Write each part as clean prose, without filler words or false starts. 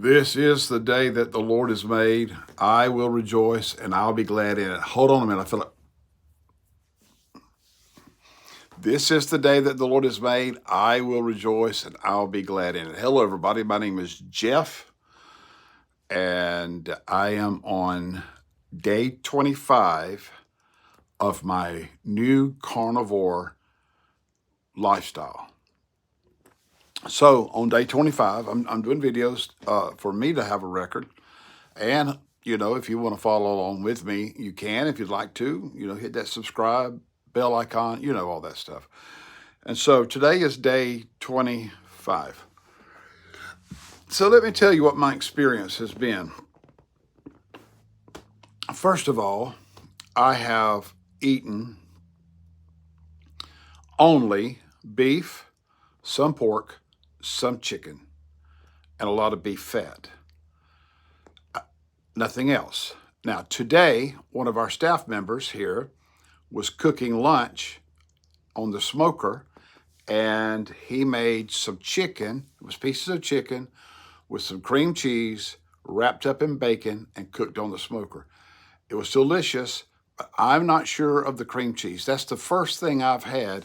This is the day that the Lord has made. I will rejoice and I'll be glad in it. Hold on a minute. I feel like this is the day that the Lord has made. I will rejoice and I'll be glad in it. Hello, everybody. My name is Jeff, and I am on day 25 of my new carnivore lifestyle. So on day 25, I'm doing videos for me to have a record. And, if you want to follow along with me, you can. If you'd like to, hit that subscribe bell icon, all that stuff. And so today is day 25. So let me tell you what my experience has been. First of all, I have eaten only beef, some pork, some chicken, and a lot of beef fat. Nothing else. Now, today, one of our staff members here was cooking lunch on the smoker, and he made some chicken. It was pieces of chicken with some cream cheese wrapped up in bacon and cooked on the smoker. It was delicious. I'm not sure of the cream cheese. That's the first thing I've had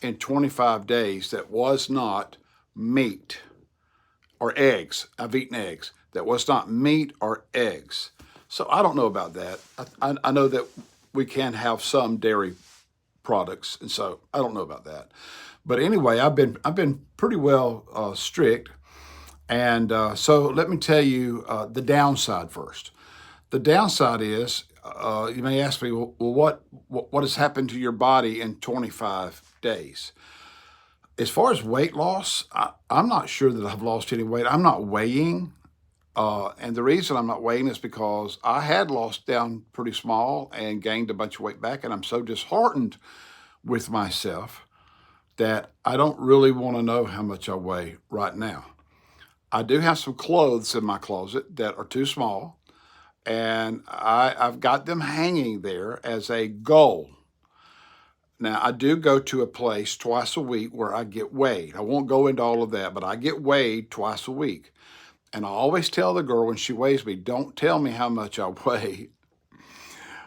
in 25 days that was not meat or eggs. I've eaten eggs. That was not meat or eggs. So I don't know about that. I know that we can have some dairy products, and so I don't know about that. But anyway, I've been pretty well strict, and so let me tell you the downside first. The downside is you may ask me, well, what has happened to your body in 25 days? As far as weight loss, I'm not sure that I've lost any weight. I'm not weighing. And the reason I'm not weighing is because I had lost down pretty small and gained a bunch of weight back. And I'm so disheartened with myself that I don't really want to know how much I weigh right now. I do have some clothes in my closet that are too small, and I've got them hanging there as a goal. Now, I do go to a place twice a week where I get weighed. I won't go into all of that, but I get weighed twice a week. And I always tell the girl when she weighs me, don't tell me how much I weigh.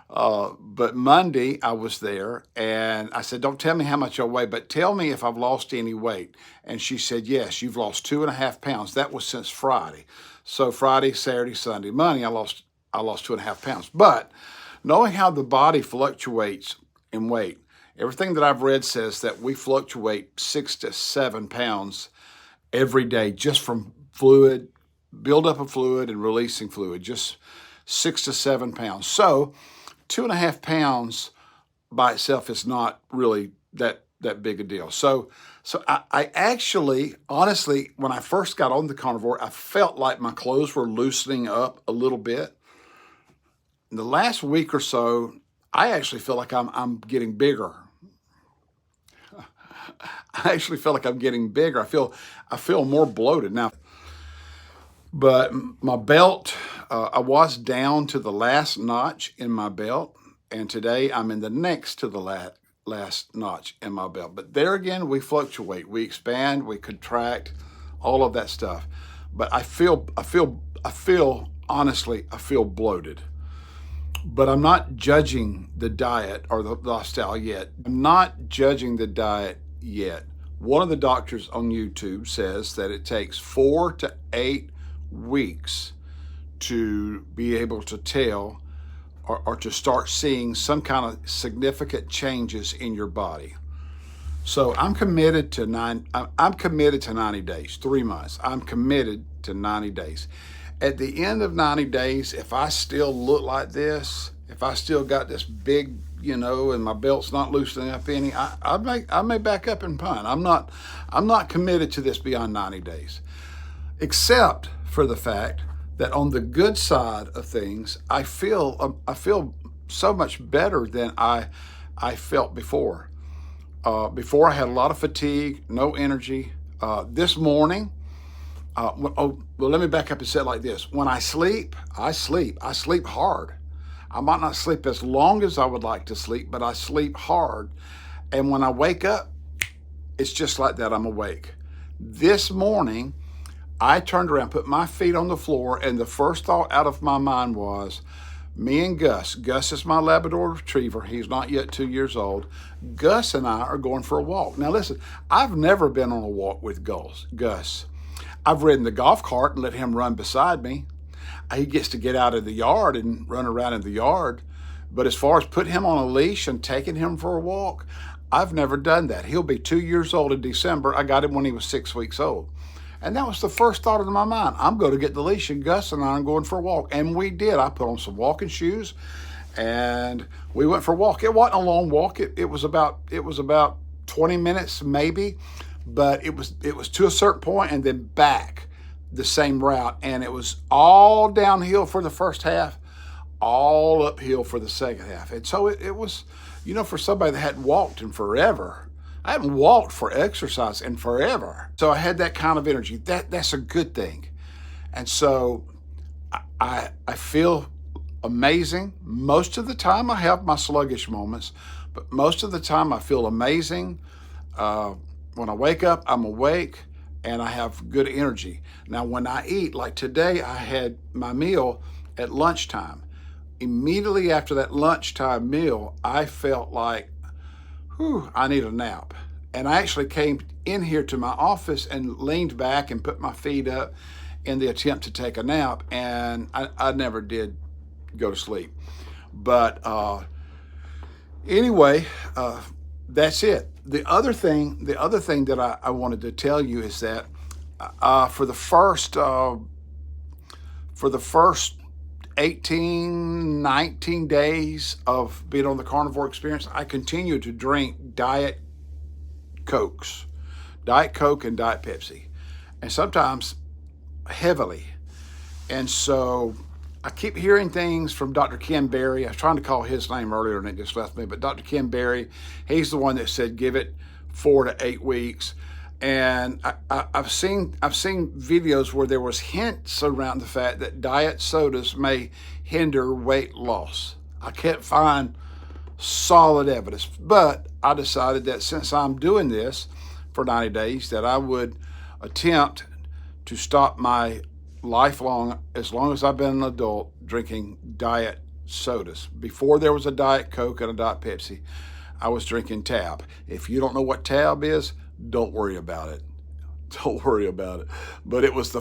But Monday I was there and I said, don't tell me how much I weigh, but tell me if I've lost any weight. And she said, yes, you've lost 2.5 pounds. That was since Friday. So Friday, Saturday, Sunday, Monday, I lost 2.5 pounds. But knowing how the body fluctuates in weight, everything that I've read says that we fluctuate 6 to 7 pounds every day just from fluid, buildup of fluid and releasing fluid, just 6 to 7 pounds. So 2.5 pounds by itself is not really that big a deal. So I actually, honestly, when I first got on the carnivore, I felt like my clothes were loosening up a little bit. In the last week or so, I actually feel like I'm getting bigger. I actually feel like I'm getting bigger. I feel more bloated now. But my belt, I was down to the last notch in my belt, and today I'm in the next to the last notch in my belt. But there again, we fluctuate, we expand, we contract, all of that stuff. But I feel honestly, I feel bloated. But I'm not judging the diet or the lifestyle yet. I'm not judging the diet yet. One of the doctors on YouTube says that it takes 4 to 8 weeks to be able to tell or to start seeing some kind of significant changes in your body. So I'm committed to 90 days, 3 months. I'm committed to 90 days. At the end of 90 days, if I still look like this, if I still got this big, and my belt's not loosening up any, I may back up and punt. I'm not committed to this beyond 90 days, except for the fact that on the good side of things, I feel so much better than I felt before. Before I had a lot of fatigue, no energy. This morning, let me back up and say it like this. When I sleep hard. I might not sleep as long as I would like to sleep, but I sleep hard. And when I wake up, it's just like that. I'm awake. This morning, I turned around, put my feet on the floor, and the first thought out of my mind was, me and Gus is my Labrador Retriever. He's not yet 2 years old. Gus and I are going for a walk. Now listen, I've never been on a walk with Gus. I've ridden the golf cart and let him run beside me. He gets to get out of the yard and run around in the yard. But as far as putting him on a leash and taking him for a walk, I've never done that. He'll be 2 years old in December. I got him when he was 6 weeks old. And that was the first thought in my mind. I'm going to get the leash, and Gus and I are going for a walk. And we did. I put on some walking shoes, and we went for a walk. It wasn't a long walk. It was about 20 minutes maybe, but it was to a certain point and then back the same route. And it was all downhill for the first half, all uphill for the second half. And so it was, for somebody that hadn't walked in forever. I haven't walked for exercise in forever. So I had that kind of energy. That's a good thing. And so I feel amazing. Most of the time I have my sluggish moments, but most of the time I feel amazing. When I wake up, I'm awake and I have good energy. Now when I eat, like today, I had my meal at lunchtime. Immediately after that lunchtime meal, I felt like, I need a nap. And I actually came in here to my office and leaned back and put my feet up in the attempt to take a nap. And I never did go to sleep. But anyway, that's it. The other thing that I wanted to tell you is that for the first 18, 19 days of being on the Carnivore experience, I continued to drink Diet Cokes, Diet Coke and Diet Pepsi, and sometimes heavily. And so I keep hearing things from Dr. Ken Berry. I was trying to call his name earlier and it just left me, but Dr. Ken Berry, he's the one that said give it 4 to 8 weeks. And I've seen videos where there was hints around the fact that diet sodas may hinder weight loss. I can't find solid evidence, but I decided that since I'm doing this for 90 days, that I would attempt to stop my lifelong, as long as I've been an adult, drinking diet sodas. Before there was a Diet Coke and a Diet Pepsi, I was drinking Tab. If you don't know what Tab is, don't worry about it. Don't worry about it. But it was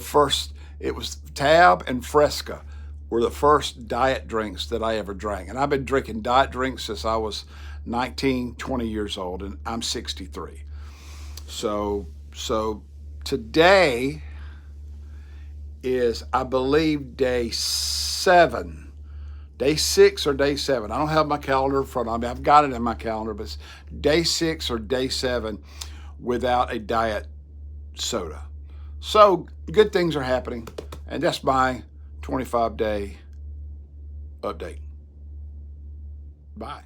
Tab and Fresca were the first diet drinks that I ever drank. And I've been drinking diet drinks since I was 19, 20 years old, and I'm 63. So today is, I believe, day 7. Day 6 or day 7. I don't have my calendar in front of me. I've got it in my calendar, but it's day 6 or day 7 without a diet soda. So good things are happening, and that's my 25-day update. Bye.